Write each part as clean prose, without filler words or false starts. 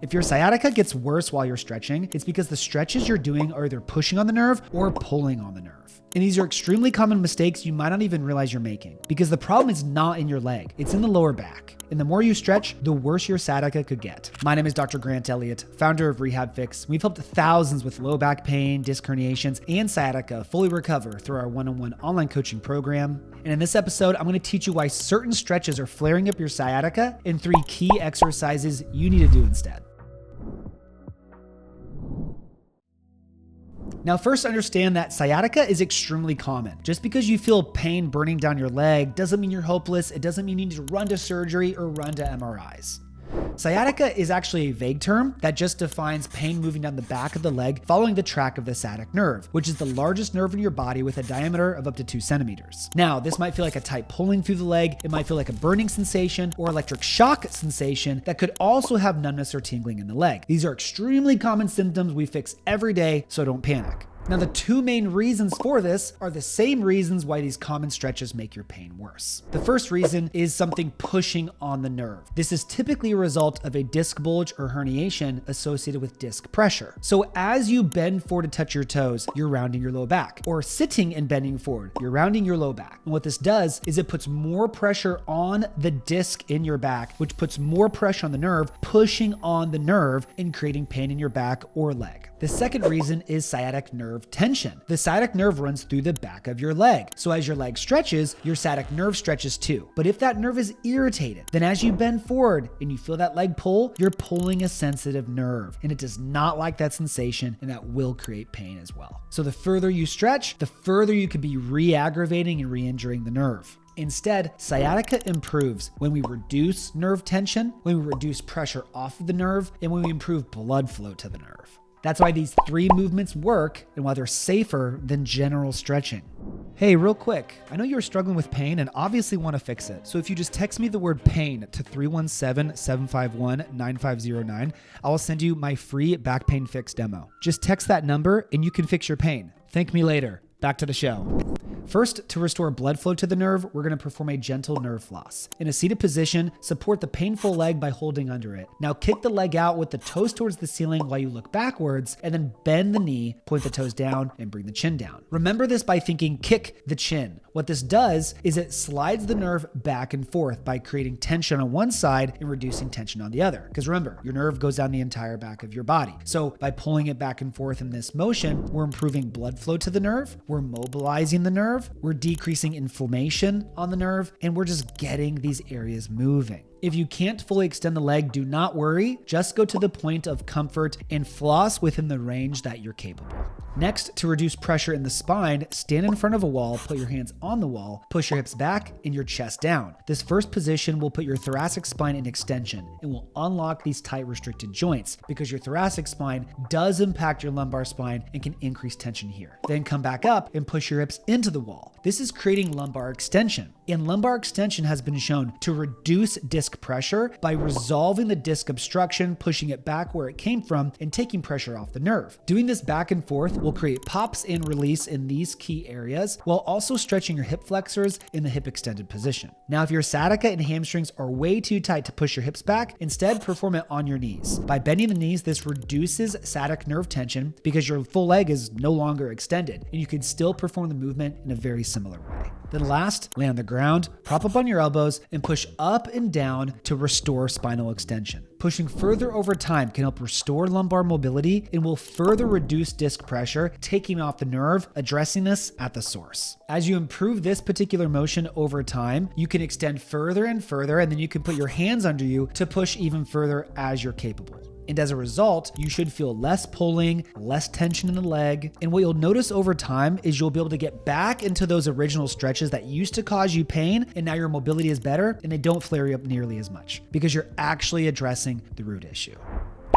If your sciatica gets worse while you're stretching, it's because the stretches you're doing are either pushing on the nerve or pulling on the nerve. And these are extremely common mistakes you might not even realize you're making, because the problem is not in your leg, it's in the lower back. And the more you stretch, the worse your sciatica could get. My name is Dr. Grant Elliott, founder of RehabFix. We've helped thousands with low back pain, disc herniations, and sciatica fully recover through our one-on-one online coaching program. And in this episode, I'm going to teach you why certain stretches are flaring up your sciatica and 3 key exercises you need to do instead. Now, first understand that sciatica is extremely common. Just because you feel pain burning down your leg doesn't mean you're hopeless. It doesn't mean you need to run to surgery or run to MRIs. Sciatica is actually a vague term that just defines pain moving down the back of the leg following the track of the sciatic nerve, which is the largest nerve in your body with a diameter of up to 2 centimeters. Now, this might feel like a tight pulling through the leg, it might feel like a burning sensation or electric shock sensation that could also have numbness or tingling in the leg. These are extremely common symptoms we fix every day, so don't panic. Now, the 2 main reasons for this are the same reasons why these common stretches make your pain worse. The first reason is something pushing on the nerve. This is typically a result of a disc bulge or herniation associated with disc pressure. So as you bend forward to touch your toes, you're rounding your low back, or sitting and bending forward, you're rounding your low back. And what this does is it puts more pressure on the disc in your back, which puts more pressure on the nerve, pushing on the nerve and creating pain in your back or leg. The second reason is sciatic nerve tension. The sciatic nerve runs through the back of your leg. So as your leg stretches, your sciatic nerve stretches too. But if that nerve is irritated, then as you bend forward and you feel that leg pull, you're pulling a sensitive nerve. And it does not like that sensation, and that will create pain as well. So the further you stretch, the further you could be re-aggravating and re-injuring the nerve. Instead, sciatica improves when we reduce nerve tension, when we reduce pressure off of the nerve, and when we improve blood flow to the nerve. That's why these 3 movements work and why they're safer than general stretching. Hey, real quick, I know you're struggling with pain and obviously want to fix it. So if you just text me the word pain to 317-751-9509, I will send you my free back pain fix demo. Just text that number and you can fix your pain. Thank me later. Back to the show. First, to restore blood flow to the nerve, we're going to perform a gentle nerve floss. In a seated position, support the painful leg by holding under it. Now kick the leg out with the toes towards the ceiling while you look backwards, and then bend the knee, point the toes down, and bring the chin down. Remember this by thinking kick the chin. What this does is it slides the nerve back and forth by creating tension on one side and reducing tension on the other. Because remember, your nerve goes down the entire back of your body. So by pulling it back and forth in this motion, we're improving blood flow to the nerve, we're mobilizing the nerve, we're decreasing inflammation on the nerve, and we're just getting these areas moving. If you can't fully extend the leg, do not worry. Just go to the point of comfort and floss within the range that you're capable. Next, to reduce pressure in the spine, stand in front of a wall, put your hands on the wall, push your hips back and your chest down. This first position will put your thoracic spine in extension and will unlock these tight restricted joints because your thoracic spine does impact your lumbar spine and can increase tension here. Then come back up and push your hips into the wall. This is creating lumbar extension. And lumbar extension has been shown to reduce disc pressure by resolving the disc obstruction, pushing it back where it came from, and taking pressure off the nerve. Doing this back and forth will create pops and release in these key areas while also stretching your hip flexors in the hip extended position. Now, if your sciatica and hamstrings are way too tight to push your hips back, instead perform it on your knees. By bending the knees, this reduces sciatic nerve tension because your full leg is no longer extended, and you can still perform the movement in a very similar way. Then last, lay on the ground, prop up on your elbows, and push up and down to restore spinal extension. Pushing further over time can help restore lumbar mobility and will further reduce disc pressure, taking off the nerve, addressing this at the source. As you improve this particular motion over time, you can extend further and further, and then you can put your hands under you to push even further as you're capable. And as a result, you should feel less pulling, less tension in the leg. And what you'll notice over time is you'll be able to get back into those original stretches that used to cause you pain, and now your mobility is better and they don't flare you up nearly as much because you're actually addressing the root issue.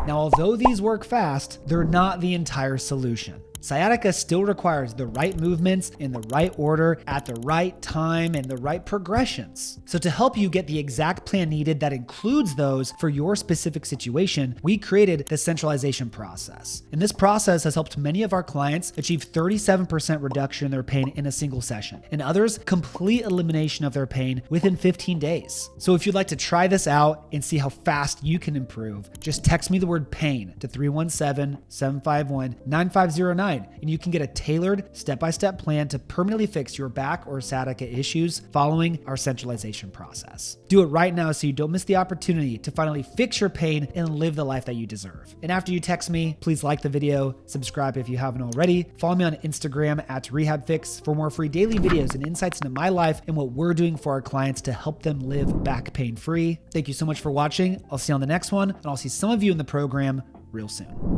Now, although these work fast, they're not the entire solution. Sciatica still requires the right movements in the right order at the right time and the right progressions. So to help you get the exact plan needed that includes those for your specific situation, we created the centralization process. And this process has helped many of our clients achieve 37% reduction in their pain in a single session, and others complete elimination of their pain within 15 days. So if you'd like to try this out and see how fast you can improve, just text me the word pain to 317-751-9509, and you can get a tailored step-by-step plan to permanently fix your back or sciatica issues following our centralization process. Do it right now so you don't miss the opportunity to finally fix your pain and live the life that you deserve. And after you text me, please like the video, subscribe if you haven't already, follow me on Instagram at RehabFix for more free daily videos and insights into my life and what we're doing for our clients to help them live back pain free. Thank you so much for watching. I'll see you on the next one, and I'll see some of you in the program real soon.